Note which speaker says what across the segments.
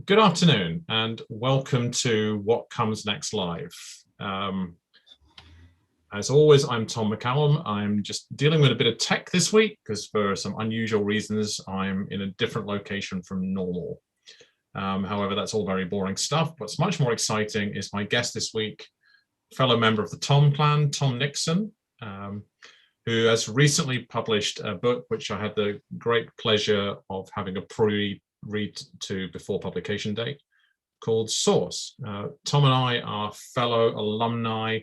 Speaker 1: Good afternoon and welcome to What Comes Next Live. As always, I'm Tom McCallum. I'm just dealing with a bit of tech this week because for some unusual reasons, I'm in a different location from normal. However, that's all very boring stuff. What's much more exciting is my guest this week, fellow member of the Tom clan, Tom Nixon, who has recently published a book which I had the great pleasure of having a pre-read to before publication date, called Source. Tom and I are fellow alumni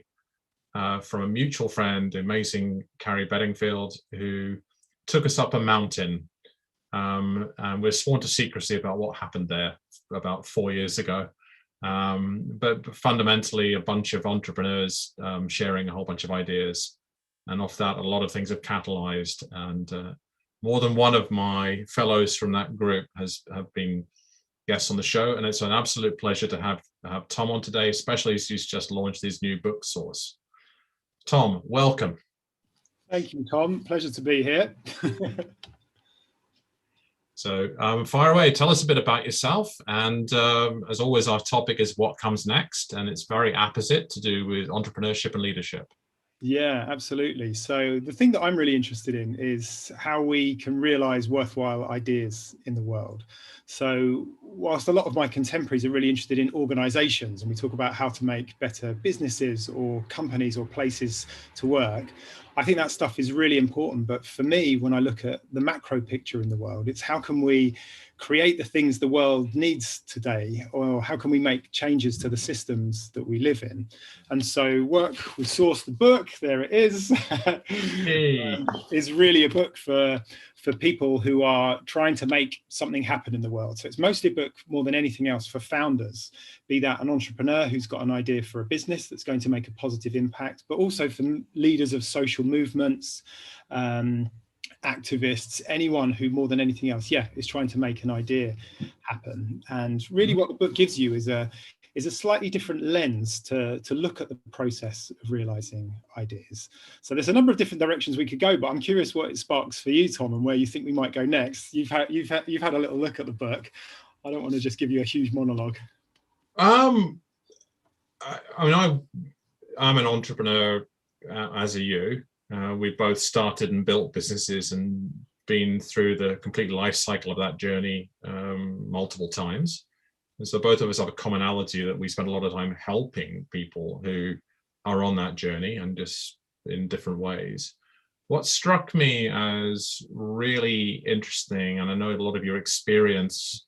Speaker 1: from a mutual friend, the amazing Carrie Bedingfield, who took us up a mountain. And we're sworn to secrecy about what happened there about 4 years ago. But fundamentally, a bunch of entrepreneurs sharing a whole bunch of ideas. And off that, a lot of things have catalyzed. And more than one of my fellows from that group have been guests on the show. And it's an absolute pleasure to have Tom on today, especially as he's just launched his new book, Source. Tom, welcome.
Speaker 2: Thank you, Tom. Pleasure to be here.
Speaker 1: So fire away, tell us a bit about yourself. And as always, our topic is what comes next. And it's very apposite to do with entrepreneurship and leadership.
Speaker 2: Yeah, absolutely. So the thing that I'm really interested in is how we can realize worthwhile ideas in the world. So whilst a lot of my contemporaries are really interested in organizations, and we talk about how to make better businesses or companies or places to work, I think that stuff is really important. But for me, when I look at the macro picture in the world, it's how can we create the things the world needs today, or how can we make changes to the systems that we live in? And so work with Source, the book, there it is, is really a book for people who are trying to make something happen in the world. So it's mostly a book more than anything else for founders, be that an entrepreneur who's got an idea for a business that's going to make a positive impact, but also for leaders of social movements, activists, anyone who more than anything else, is trying to make an idea happen. And really what the book gives you is a slightly different lens to look at the process of realizing ideas. So there's a number of different directions we could go, but I'm curious what it sparks for you, Tom, and where you think we might go next. You've had a little look at the book. I don't want to just give you a huge monologue.
Speaker 1: I'm an entrepreneur, as are you. We both started and built businesses and been through the complete life cycle of that journey multiple times. And so both of us have a commonality that we spend a lot of time helping people who are on that journey and just in different ways. What struck me as really interesting, and I know a lot of your experience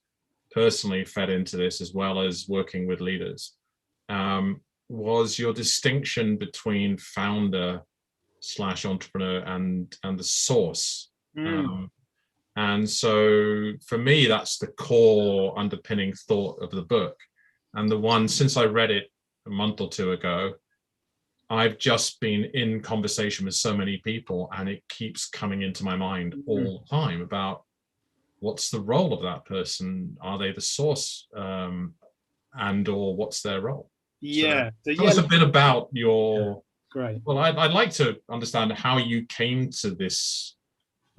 Speaker 1: personally fed into this as well as working with leaders, was your distinction between founder/entrepreneur and the source. And so for me, that's the core underpinning thought of the book. And the one, since I read it a month or two ago, I've just been in conversation with so many people, and it keeps coming into my mind all the time about what's the role of that person? Are they the source, and or what's their role?
Speaker 2: So
Speaker 1: tell us a bit about your...
Speaker 2: Great.
Speaker 1: Well, I'd like to understand how you came to this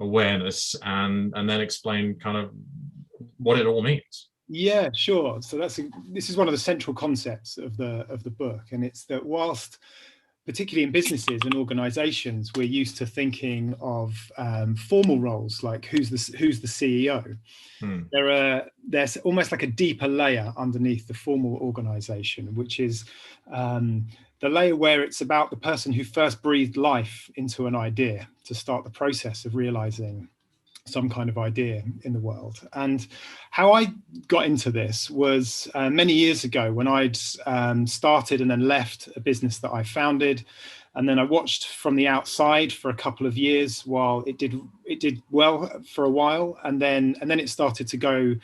Speaker 1: awareness and then explain kind of what it all means.
Speaker 2: Yeah, sure. So this is one of the central concepts of the book, and it's that whilst particularly in businesses and organizations, we're used to thinking of formal roles like who's the CEO. There's almost like a deeper layer underneath the formal organization, which is the layer where it's about the person who first breathed life into an idea to start the process of realizing some kind of idea in the world. And how I got into this was many years ago when I'd started and then left a business that I founded. And then I watched from the outside for a couple of years while it did well for a while, and then it started to go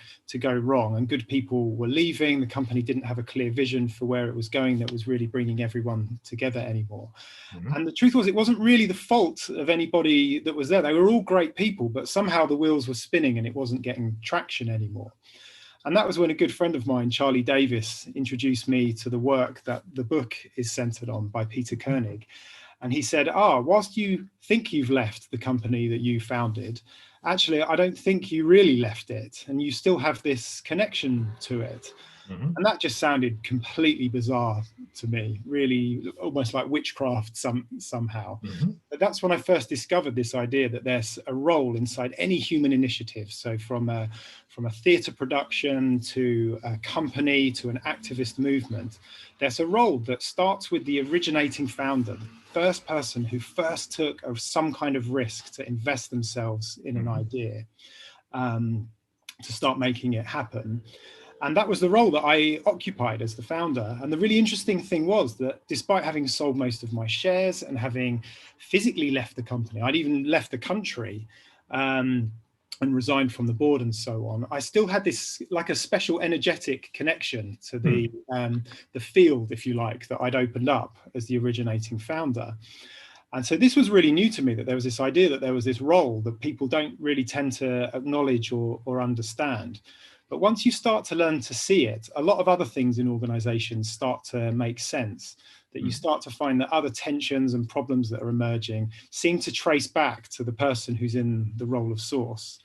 Speaker 2: wrong, and good people were leaving. The company didn't have a clear vision for where it was going that was really bringing everyone together anymore. And the truth was, it wasn't really the fault of anybody that was there. They were all great people, but somehow the wheels were spinning and it wasn't getting traction anymore. And that was when a good friend of mine, Charlie Davis, introduced me to the work that the book is centered on by Peter Koenig. And he said, whilst you think you've left the company that you founded, actually, I don't think you really left it, and you still have this connection to it.
Speaker 1: Mm-hmm.
Speaker 2: And that just sounded completely bizarre to me, really almost like witchcraft somehow.
Speaker 1: Mm-hmm.
Speaker 2: But that's when I first discovered this idea that there's a role inside any human initiative. So from a theatre production to a company to an activist movement, there's a role that starts with the originating founder, the first person who first took some kind of risk to invest themselves in an idea, to start making it happen. And that was the role that I occupied as the founder. And the really interesting thing was that despite having sold most of my shares and having physically left the company, I'd even left the country, and resigned from the board and so on, I still had this like a special energetic connection to the field, if you like, that I'd opened up as the originating founder. And so this was really new to me, that there was this idea that there was this role that people don't really tend to acknowledge or understand. But once you start to learn to see it, a lot of other things in organizations start to make sense, that you start to find that other tensions and problems that are emerging seem to trace back to the person who's in the role of source.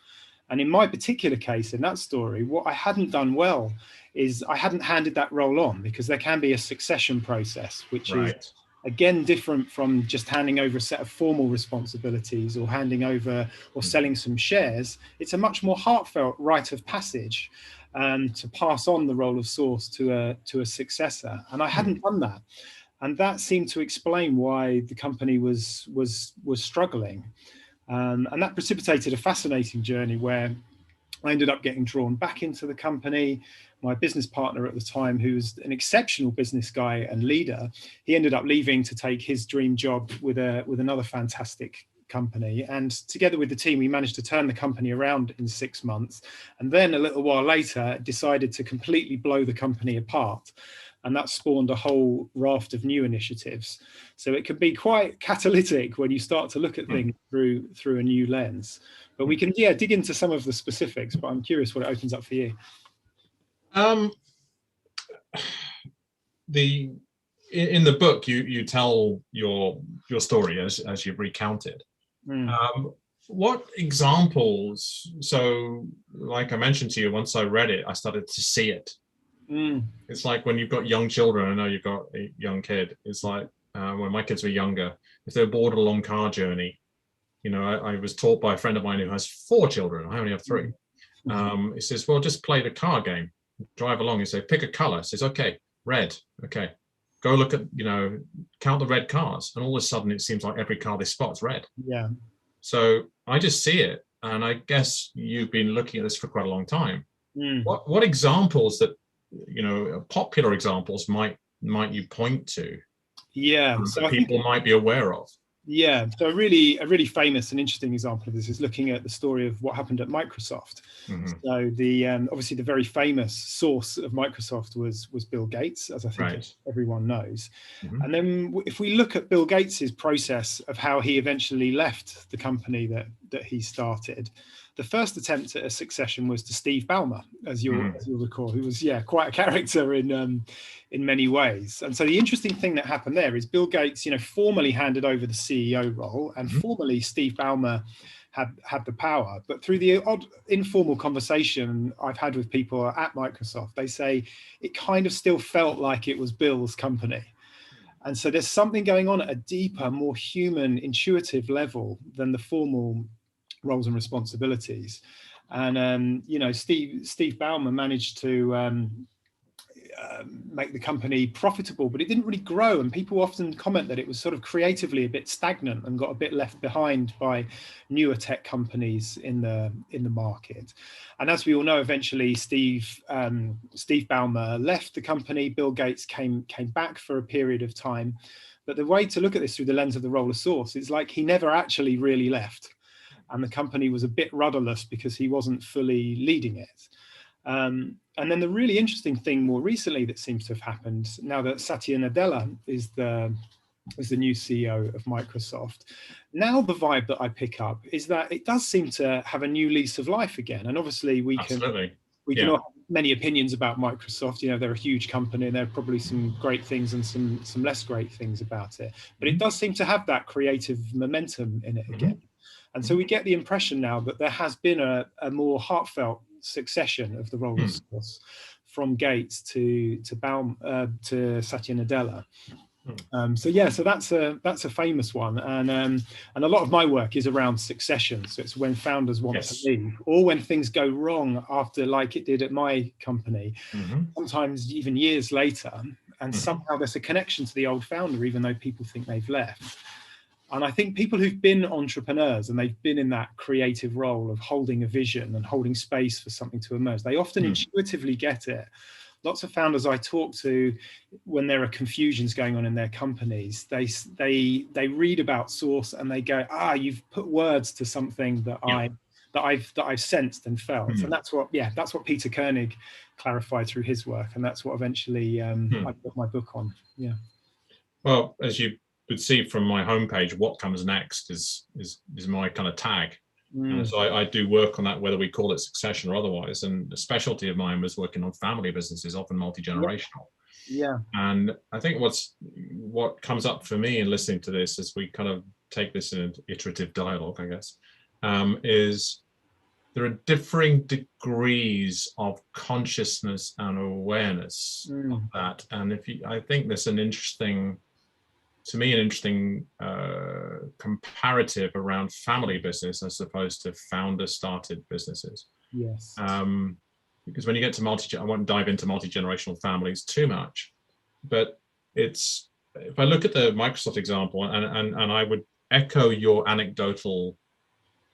Speaker 2: And in my particular case, in that story, what I hadn't done well is I hadn't handed that role on, because there can be a succession process, which is again different from just handing over a set of formal responsibilities or handing over or selling some shares. It's a much more heartfelt rite of passage, to pass on the role of source to a successor. And I hadn't done that. And that seemed to explain why the company was struggling. And that precipitated a fascinating journey where I ended up getting drawn back into the company. My business partner at the time, who was an exceptional business guy and leader, he ended up leaving to take his dream job with another fantastic company. And together with the team, we managed to turn the company around in 6 months. And then a little while later, decided to completely blow the company apart. And that spawned a whole raft of new initiatives. So it can be quite catalytic when you start to look at things through a new lens. But we can, dig into some of the specifics, but I'm curious what it opens up for you.
Speaker 1: In the book, you tell your story as you've recounted. What examples? So, like I mentioned to you, once I read it, I started to see it. It's like when you've got young children. I know you've got a young kid. It's like when my kids were younger, if they're bored of a long car journey, I was taught by a friend of mine who has 4 children. I only have 3. He says, well, just play the car game, drive along. He says, pick a color. He says, okay, red. Okay, go look at, count the red cars. And all of a sudden it seems like every car they spot is red.
Speaker 2: Yeah.
Speaker 1: So I just see it. And I guess you've been looking at this for quite a long time. What examples that, popular examples might you point to?
Speaker 2: Yeah. So
Speaker 1: that people might be aware of.
Speaker 2: Yeah, so a really famous and interesting example of this is looking at the story of what happened at Microsoft. So the obviously the very famous source of Microsoft was Bill Gates, as I think everyone knows. And then if we look at Bill Gates's process of how he eventually left the company that he started, the first attempt at a succession was to Steve Ballmer, as you'll recall, who was quite a character in many ways. And so the interesting thing that happened there is Bill Gates, formally handed over the CEO role, and formally Steve Ballmer had the power. But through the odd informal conversation I've had with people at Microsoft, they say it kind of still felt like it was Bill's company. And so there's something going on at a deeper, more human, intuitive level than the formal roles and responsibilities. And Steve Ballmer managed to make the company profitable, but it didn't really grow. And people often comment that it was sort of creatively a bit stagnant and got a bit left behind by newer tech companies in the market. And as we all know, eventually Steve Ballmer left the company. Bill Gates came back for a period of time. But the way to look at this through the lens of the role of source is like he never actually really left. And the company was a bit rudderless because he wasn't fully leading it. And then the really interesting thing more recently that seems to have happened, now that Satya Nadella is the new CEO of Microsoft, now the vibe that I pick up is that it does seem to have a new lease of life again. And obviously we can all have many opinions about Microsoft. They're a huge company and there are probably some great things and some less great things about it. But it does seem to have that creative momentum in it again. And so we get the impression now that there has been a more heartfelt succession of the role of source, from Gates to Satya Nadella. So yeah, so that's a famous one, and a lot of my work is around succession. So it's when founders want to leave, or when things go wrong after, like it did at my company, sometimes even years later, and somehow there's a connection to the old founder, even though people think they've left. And I think people who've been entrepreneurs and they've been in that creative role of holding a vision and holding space for something to emerge, they often intuitively get it. Lots of founders I talk to, when there are confusions going on in their companies, they read about source and they go, you've put words to something that I've sensed and felt. And that's what Peter Koenig clarified through his work, and that's what eventually I put my book on. Yeah.
Speaker 1: Well, as you would see from my homepage, what comes next is my kind of tag. And so I do work on that, whether we call it succession or otherwise. And the specialty of mine was working on family businesses, often multi-generational.
Speaker 2: Yeah.
Speaker 1: And I think what comes up for me in listening to this, as we kind of take this in an iterative dialogue, I guess, is there are differing degrees of consciousness and awareness of that. And I think there's an interesting comparative around family business as opposed to founder-started businesses.
Speaker 2: Yes.
Speaker 1: Because when you get to I won't dive into multi-generational families too much, but if I look at the Microsoft example, and I would echo your anecdotal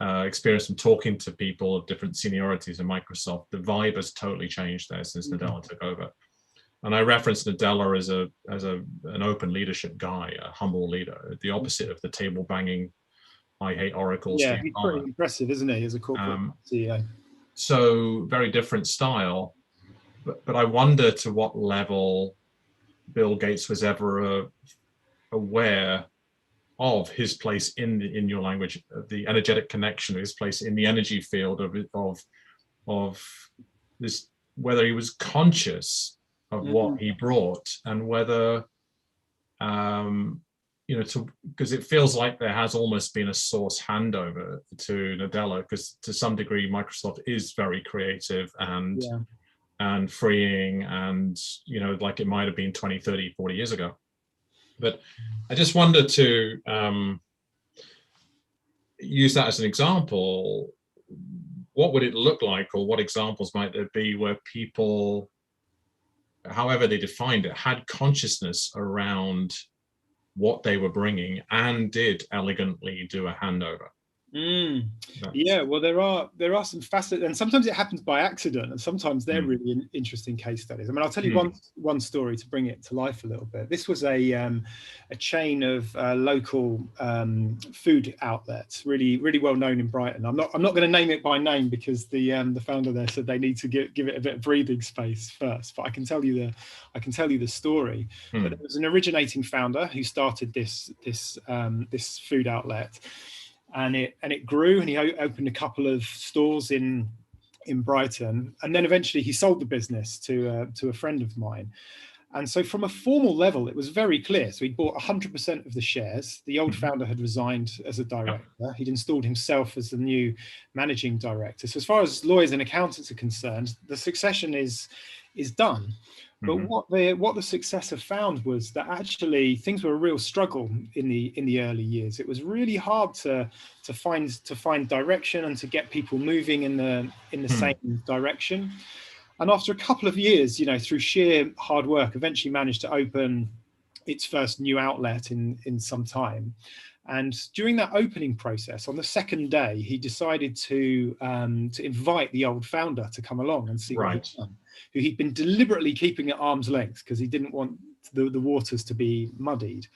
Speaker 1: experience from talking to people of different seniorities in Microsoft, the vibe has totally changed there since Nadella took over. And I referenced Nadella as an open leadership guy, a humble leader, the opposite of the table banging, I hate Oracle.
Speaker 2: Yeah, he's pretty impressive, isn't he, as a corporate CEO?
Speaker 1: So very different style, but I wonder to what level Bill Gates was ever aware of his place in your language, the energetic connection, his place in the energy field of this, whether he was conscious of what he brought, and whether because it feels like there has almost been a source handover to Nadella, because to some degree Microsoft is very creative and freeing, and like it might have been 20, 30, 40 years ago. But I just wonder to use that as an example. What would it look like, or what examples might there be where people, however they defined it, had consciousness around what they were bringing and did elegantly do a handover?
Speaker 2: Yeah, well, there are some facets, and sometimes it happens by accident, and sometimes they're really interesting case studies. I mean, I'll tell you one story to bring it to life a little bit. This was a chain of local food outlets, really well known in Brighton. I'm not going to name it by name because the founder there said they need to give it a bit of breathing space first. But I can tell you the story. But there was an originating founder who started this food outlet. And it grew, and he opened a couple of stores in Brighton, and then eventually he sold the business to a friend of mine. And so from a formal level, it was very clear. So he bought 100% of the shares. The old founder had resigned as a director. He'd installed himself as the new managing director. So as far as lawyers and accountants are concerned, the succession is done. But what the successor found was that actually things were a real struggle in the early years. It was really hard to find direction and to get people moving in the same direction. And after a couple of years, through sheer hard work, eventually managed to open its first new outlet in some time. And during that opening process, on the second day, he decided to invite the old founder to come along and see what he'd done, who he'd been deliberately keeping at arm's length because he didn't want the waters to be muddied.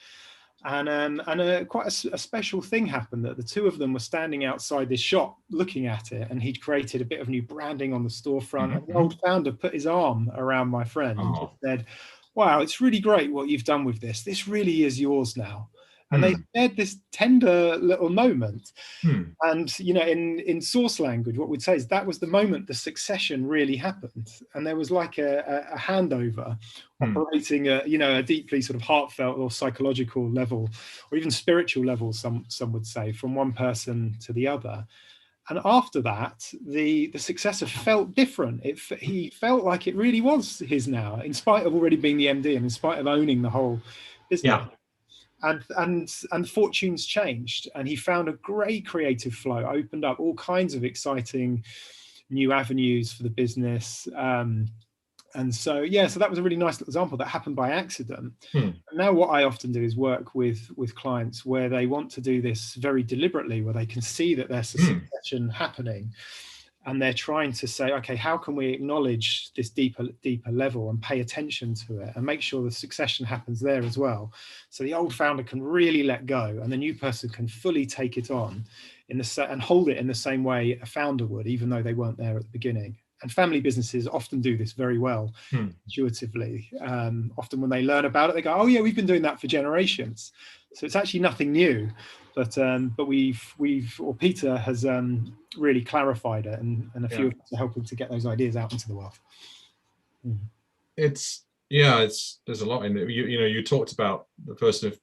Speaker 2: And quite a special thing happened, that the two of them were standing outside this shop looking at it, and he'd created a bit of new branding on the storefront. And the old founder put his arm around my friend and just said, "Wow, it's really great what you've done with this. This really is yours now. And they shared this tender little moment.
Speaker 1: Hmm.
Speaker 2: And, you know, in source language, what we'd say is that was the moment the succession really happened. And there was like a handover operating at, you know, a deeply sort of heartfelt or psychological level, or even spiritual level, some would say, from one person to the other. And after that, the successor felt different. He felt like it really was his now, in spite of already being the MD and in spite of owning the whole business.
Speaker 1: Yeah.
Speaker 2: And fortunes changed, and he found a great creative flow, opened up all kinds of exciting new avenues for the business. And so, yeah, so that was a really nice example that happened by accident. Now what I often do is work with clients where they want to do this very deliberately, where they can see that there's a succession happening. And they're trying to say, okay, how can we acknowledge this deeper level and pay attention to it and make sure the succession happens there as well? So the old founder can really let go and the new person can fully take it on and hold it in the same way a founder would, even though they weren't there at the beginning. And family businesses often do this very well, intuitively. Often when they learn about it, they go, oh yeah, we've been doing that for generations. So it's actually nothing new. But Peter has really clarified it, and a few of us are helping to get those ideas out into the world.
Speaker 1: There's a lot in it. You talked about the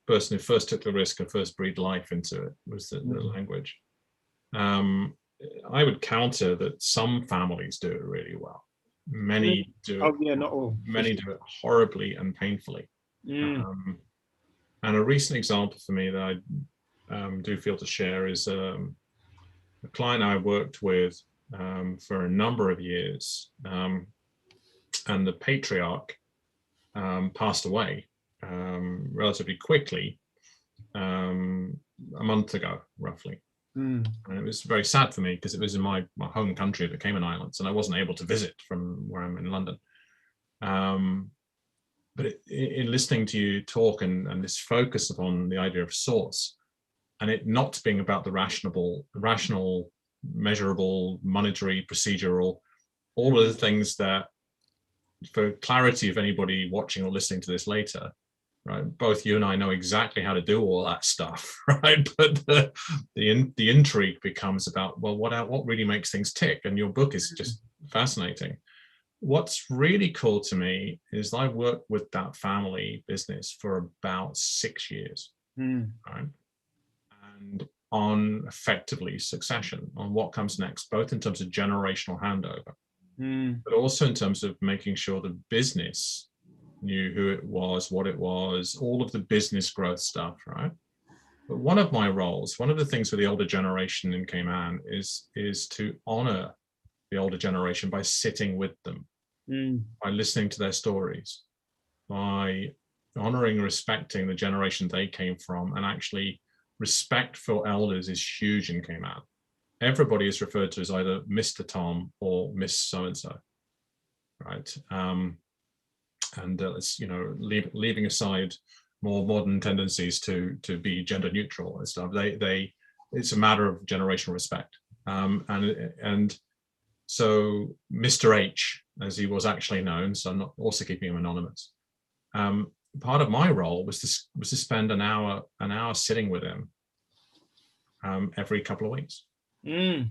Speaker 1: person who first took the risk and first breathed life into it was the language. I would counter that some families do it really well. Many do it.
Speaker 2: Oh yeah, not all.
Speaker 1: Many do it horribly and painfully. And a recent example for me that I do feel to share is a client I worked with for a number of years, and the patriarch passed away relatively quickly a month ago, roughly. And it was very sad for me because it was in my home country, the Cayman Islands, and I wasn't able to visit from where I'm in London. But in listening to you talk and this focus upon the idea of source, and it not being about the rational, measurable, monetary, procedural, all of the things that, for clarity of anybody watching or listening to this later, right? Both you and I know exactly how to do all that stuff, right? But the intrigue becomes about, well, what really makes things tick? And your book is just fascinating. What's really cool to me is I worked with that family business for about 6 years, right? And on effectively succession, on what comes next, both in terms of generational handover, but also in terms of making sure the business knew who it was, what it was, all of the business growth stuff, right? But one of my roles, one of the things with the older generation in Cayman is to honor the older generation by sitting with them, by listening to their stories, by honoring and respecting the generation they came from. And actually, respect for elders is huge in Cayman. Everybody is referred to as either Mr. Tom or Miss So-and-so, right? And it's, leaving aside more modern tendencies to be gender neutral and stuff. It's a matter of generational respect. And so Mr. H, as he was actually known, so I'm not also keeping him anonymous. Part of my role was to spend an hour sitting with him every couple of weeks. And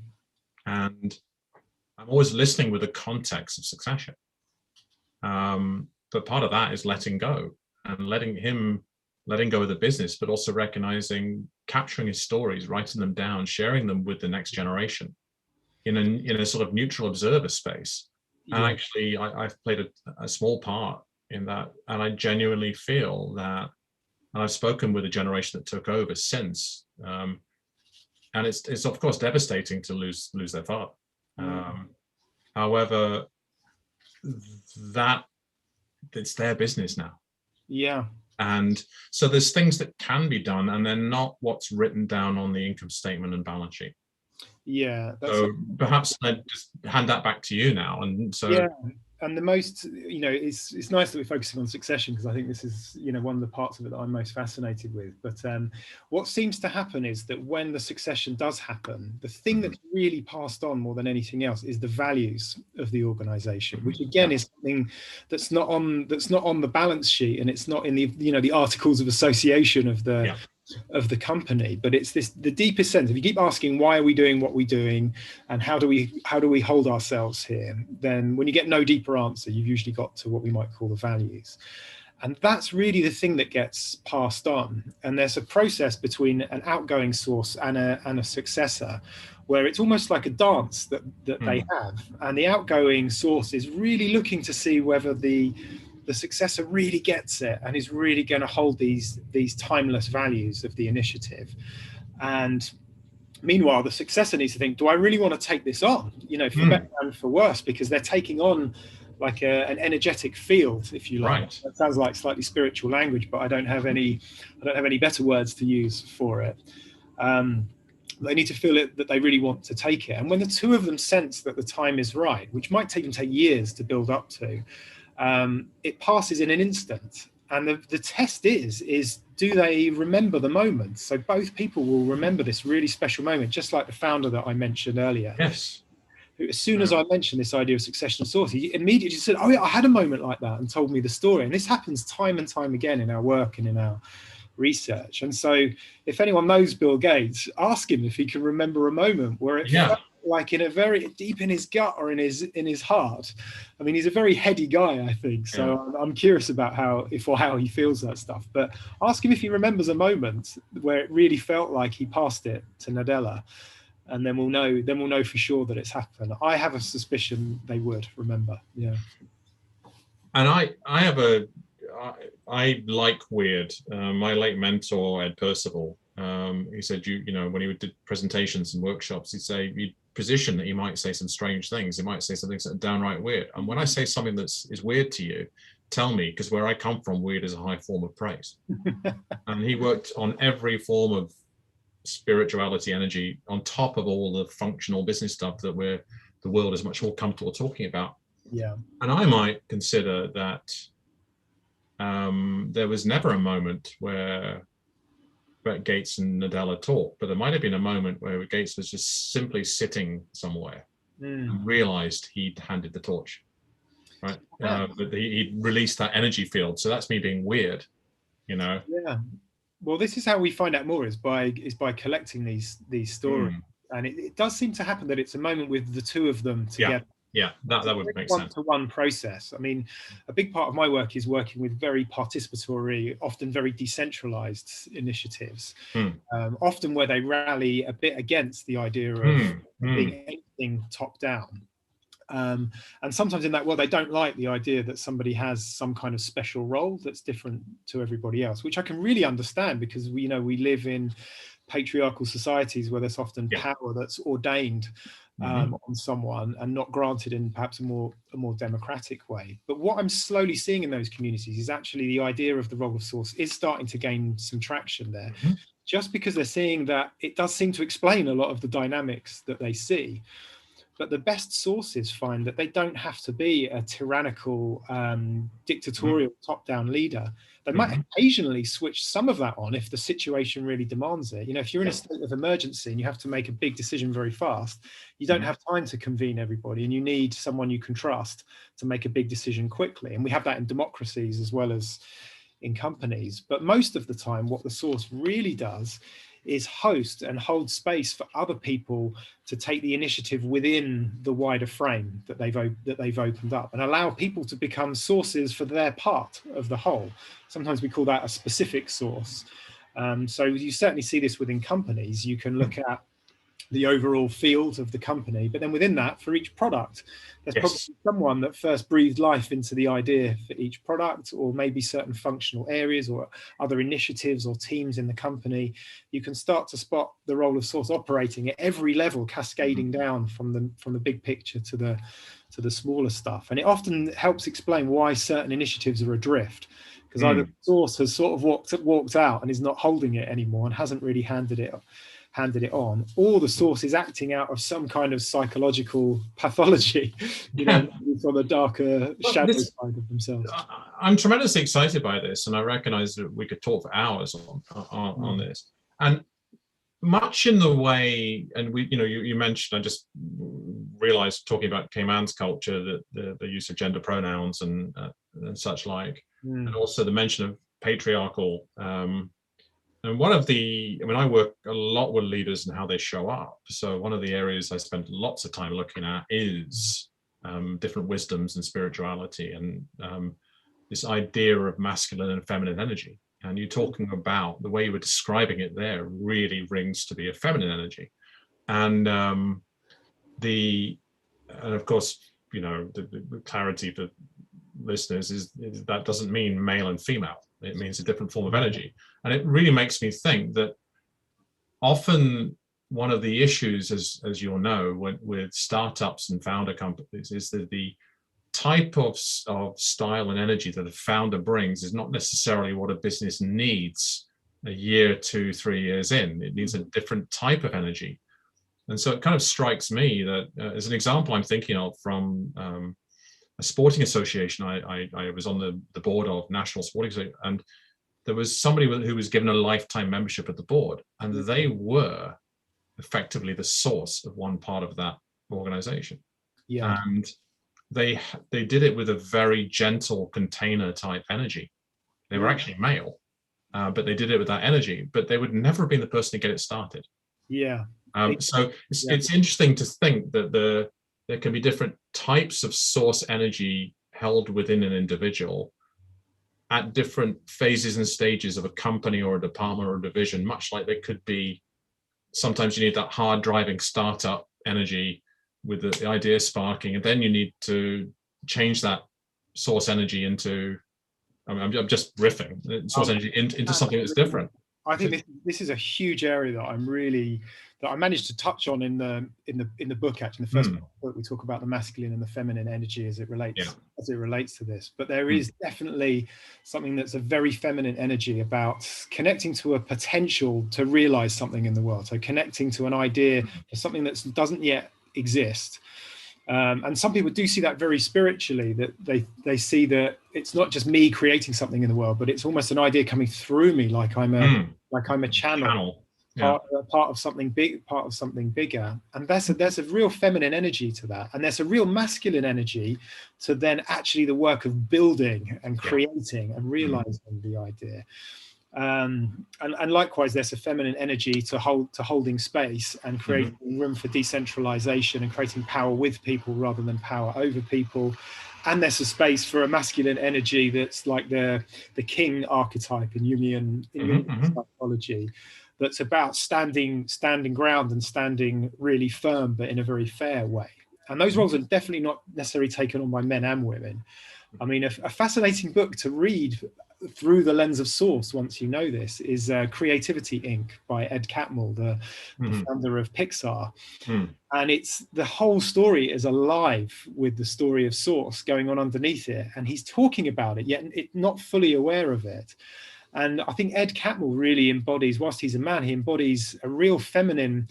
Speaker 1: I'm always listening with the context of succession. But part of that is letting go and letting go of the business, but also recognizing, capturing his stories, writing them down, sharing them with the next generation in a sort of neutral observer space. And actually, I've played a small part in that. And I genuinely feel that, and I've spoken with a generation that took over since, and it's of course devastating to lose their father. However, that it's their business now. Yeah. And so there's things that can be done, and they're not what's written down on the income statement and balance sheet.
Speaker 2: Yeah.
Speaker 1: So perhaps I'd just hand that back to you now. And so
Speaker 2: yeah. And the most, it's nice that we're focusing on succession, because I think this is, one of the parts of it that I'm most fascinated with. But what seems to happen is that when the succession does happen, the thing that's really passed on more than anything else is the values of the organization, which again is something that's not on the balance sheet, and it's not in the, the articles of association of the of the company, but it's the deepest sense. If you keep asking why are we doing what we're doing, and how do we hold ourselves here, then when you get no deeper answer, you've usually got to what we might call the values. And that's really the thing that gets passed on. And there's a process between an outgoing source and a successor, where it's almost like a dance that they have. And the outgoing source is really looking to see whether the successor really gets it and is really going to hold these timeless values of the initiative. And meanwhile, the successor needs to think, do I really want to take this on? You know, for better and for worse, because they're taking on like an energetic field, if you like.
Speaker 1: Right.
Speaker 2: That sounds like slightly spiritual language, but I don't have any better words to use for it. They need to feel it, that they really want to take it. And when the two of them sense that the time is right, which might even take years to build up to, it passes in an instant. And the test is do they remember the moment? So both people will remember this really special moment, just like the founder that I mentioned earlier.
Speaker 1: Yes.
Speaker 2: Who, as soon as I mentioned this idea of succession source, he immediately said, oh yeah, I had a moment like that, and told me the story. And this happens time and time again in our work and in our research. And so if anyone knows Bill Gates, ask him if he can remember a moment where it felt like in a very deep in his gut or in his heart. I mean, he's a very heady guy, I think. So I'm curious about how he feels that stuff. But ask him if he remembers a moment where it really felt like he passed it to Nadella, and then we'll know for sure that it's happened. I have a suspicion they would remember. Yeah.
Speaker 1: And I like weird. My late mentor, Ed Percival, he said, you know, when he did presentations and workshops, he'd position that he might say some strange things. He might say something that's downright weird. And when I say something is weird to you, tell me, because where I come from, weird is a high form of praise. And he worked on every form of spirituality, energy, on top of all the functional business stuff that the world is much more comfortable talking about.
Speaker 2: Yeah.
Speaker 1: And I might consider that there was never a moment where Gates and Nadella talked, but there might have been a moment where Gates was just simply sitting somewhere and realized he'd handed the torch, right? But he released that energy field. So that's me being weird, you know?
Speaker 2: Yeah. Well, this is how we find out more, is by collecting these stories. And it does seem to happen that it's a moment with the two of them together.
Speaker 1: Yeah, that would make sense.
Speaker 2: One-to-one process. I mean, a big part of my work is working with very participatory, often very decentralized initiatives, often where they rally a bit against the idea of being anything top-down. And sometimes in that world, they don't like the idea that somebody has some kind of special role that's different to everybody else, which I can really understand, because we live in patriarchal societies where there's often power that's ordained on someone and not granted in perhaps a more democratic way. But what I'm slowly seeing in those communities is actually the idea of the role of source is starting to gain some traction there, just because they're seeing that it does seem to explain a lot of the dynamics that they see. But the best sources find that they don't have to be a tyrannical, dictatorial top-down leader. They might occasionally switch some of that on if the situation really demands it. You know, if you're in a state of emergency and you have to make a big decision very fast, you don't have time to convene everybody, and you need someone you can trust to make a big decision quickly. And we have that in democracies as well as in companies. But most of the time, what the source really does is host and hold space for other people to take the initiative within the wider frame that they've opened up, and allow people to become sources for their part of the whole. Sometimes we call that a specific source. So you certainly see this within companies. You can look at the overall field of the company, but then within that, for each product, there's probably someone that first breathed life into the idea for each product, or maybe certain functional areas or other initiatives or teams in the company. You can start to spot the role of source operating at every level, cascading down from the big picture to the smaller stuff. And it often helps explain why certain initiatives are adrift, because either the source has sort of walked out and is not holding it anymore and hasn't really handed it on, or the source is acting out of some kind of psychological pathology, from a darker shadow side of themselves.
Speaker 1: I'm tremendously excited by this, and I recognize that we could talk for hours on this. And much in the way, and you mentioned, I just realized talking about Cayman's culture, that the use of gender pronouns and such like, and also the mention of patriarchal And one of the, I mean, I work a lot with leaders and how they show up. So one of the areas I spend lots of time looking at is different wisdoms and spirituality, and this idea of masculine and feminine energy. And you're talking about the way you were describing it there really rings to be a feminine energy. And and of course, you know, the clarity for listeners is that doesn't mean male and female. It means a different form of energy. And it really makes me think that often one of the issues, as you'll know, with startups and founder companies, is that the type of style and energy that a founder brings is not necessarily what a business needs a year, 2, 3 years in. It needs a different type of energy. And so it kind of strikes me that, as an example I'm thinking of from a sporting association, I was on the board of National Sporting Association, and there was somebody who was given a lifetime membership at the board, and they were effectively the source of one part of that organization.
Speaker 2: Yeah.
Speaker 1: And they did it with a very gentle container type energy. They were actually male, but they did it with that energy, but they would never have been the person to get it started.
Speaker 2: Yeah.
Speaker 1: So it's interesting to think that there can be different types of source energy held within an individual at different phases and stages of a company or a department or a division, much like there could be, sometimes you need that hard driving startup energy with the idea sparking, and then you need to change that source energy into, I mean, I'm just riffing, source energy into something that's different.
Speaker 2: I think this is a huge area that I managed to touch on in the book. Actually, in the first book, we talk about the masculine and the feminine energy as it relates to this. But there is definitely something that's a very feminine energy about connecting to a potential to realize something in the world. So connecting to an idea for something that doesn't yet exist. And some people do see that very spiritually, that they see that it's not just me creating something in the world, but it's almost an idea coming through me, like I'm a channel. Part of something big, part of something bigger. And there's a real feminine energy to that, and there's a real masculine energy to then actually the work of building and creating and realizing the idea. And likewise, there's a feminine energy to holding space and creating room for decentralization and creating power with people rather than power over people. And there's a space for a masculine energy that's like the king archetype in Jungian psychology, that's about standing ground and standing really firm, but in a very fair way. And those roles are definitely not necessarily taken on by men and women. I mean, a fascinating book to read through the lens of source, once you know this, is Creativity Inc. by Ed Catmull, the founder of Pixar. And it's the whole story is alive with the story of source going on underneath it. And he's talking about it, yet not fully aware of it. And I think Ed Catmull really embodies, whilst he's a man, he embodies a real feminine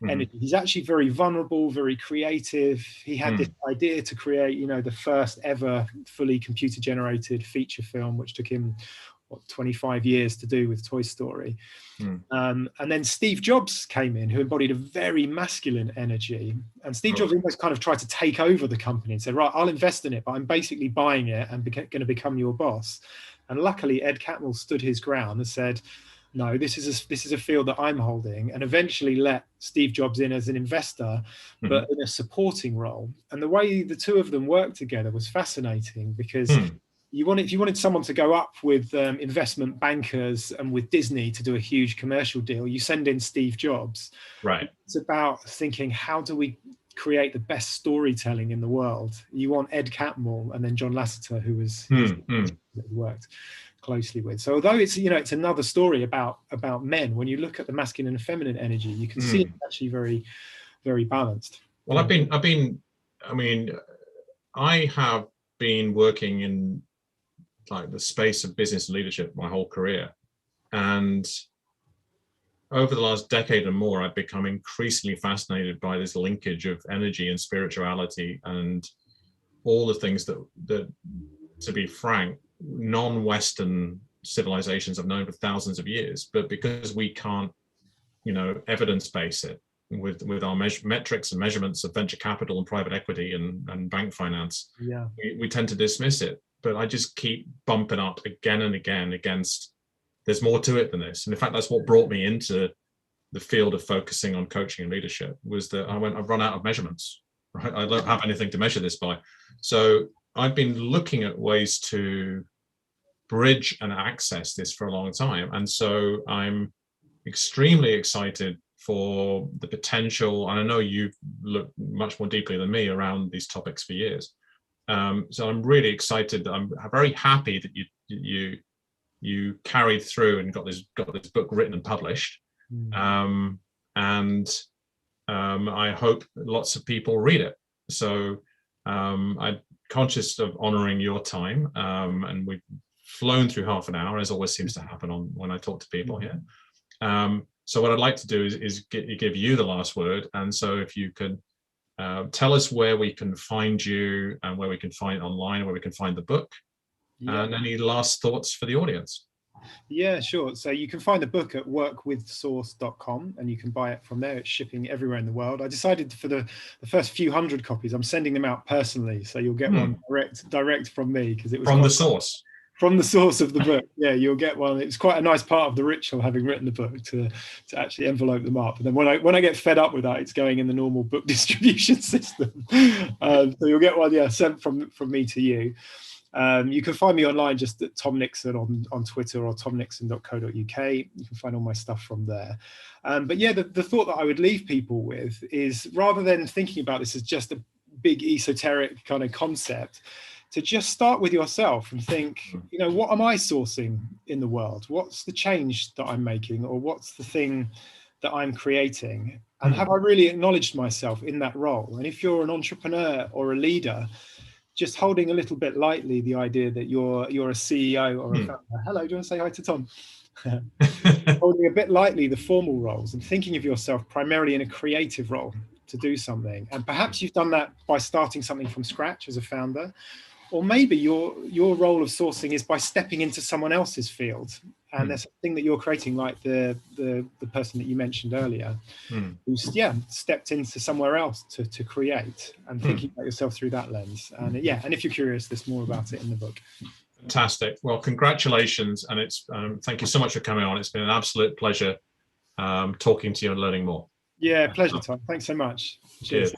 Speaker 2: energy. He's actually very vulnerable, very creative. He had this idea to create, you know, the first ever fully computer generated feature film, which took him 25 years to do with Toy Story. And then Steve Jobs came in, who embodied a very masculine energy. And Steve Jobs almost kind of tried to take over the company and said, right, I'll invest in it, but I'm basically buying it and going to become your boss. And luckily, Ed Catmull stood his ground and said, no, this is a field that I'm holding, and eventually let Steve Jobs in as an investor, but in a supporting role. And the way the two of them worked together was fascinating, because if you wanted someone to go up with investment bankers and with Disney to do a huge commercial deal, you send in Steve Jobs. Right. It's about thinking, how do we create the best storytelling in the world? You want Ed Catmull and then John Lasseter, who was worked closely with. So although it's another story about men, when you look at the masculine and feminine energy, you can see it's actually very, very balanced.
Speaker 1: Well, I have been working in like the space of business leadership my whole career, and over the last decade and more, I've become increasingly fascinated by this linkage of energy and spirituality and all the things that to be frank, non-Western civilizations have known for thousands of years, but because we can't, evidence base it with our metrics and measurements of venture capital and private equity and bank finance, we tend to dismiss it. But I just keep bumping up again and again against there's more to it than this. And in fact, that's what brought me into the field of focusing on coaching and leadership, was that I've run out of measurements, right? I don't have anything to measure this by. So I've been looking at ways to bridge and access this for a long time. And so I'm extremely excited for the potential, and I know you've looked much more deeply than me around these topics for years. So I'm really excited. I'm very happy that you carried through and got this book written and published. And I hope lots of people read it. So I'm conscious of honoring your time, and we've flown through half an hour, as always seems to happen when I talk to people here. So what I'd like to do is give you the last word. And so if you could tell us where we can find you, and where we can find it online, and where we can find the book, and any last thoughts for the audience.
Speaker 2: Yeah, sure. So you can find the book at workwithsource.com, and you can buy it from there. It's shipping everywhere in the world. I decided for the first few hundred copies, I'm sending them out personally. So you'll get one direct from me, because it was
Speaker 1: from the source.
Speaker 2: From the source of the book. Yeah, you'll get one. It's quite a nice part of the ritual, having written the book, to actually envelope them up. And then when I get fed up with that, it's going in the normal book distribution system. So you'll get one, sent from me to you. You can find me online just at Tom Nixon on Twitter, or tomnixon.co.uk. You can find all my stuff from there. But yeah, the thought that I would leave people with is, rather than thinking about this as just a big esoteric kind of concept, to just start with yourself and think, what am I sourcing in the world? What's the change that I'm making, or what's the thing that I'm creating? And have I really acknowledged myself in that role? And if you're an entrepreneur or a leader, just holding a little bit lightly the idea that you're a CEO or a founder. Hello, do you want to say hi to Tom? Holding a bit lightly the formal roles, and thinking of yourself primarily in a creative role to do something. And perhaps you've done that by starting something from scratch as a founder. Or maybe your role of sourcing is by stepping into someone else's field, and there's something that you're creating, like the person that you mentioned earlier, who's stepped into somewhere else to create, and thinking about yourself through that lens. And and if you're curious, there's more about it in the book.
Speaker 1: Fantastic. Well, congratulations, and it's thank you so much for coming on. It's been an absolute pleasure talking to you and learning more.
Speaker 2: Yeah, pleasure, Tom. Thanks so much. Cheers.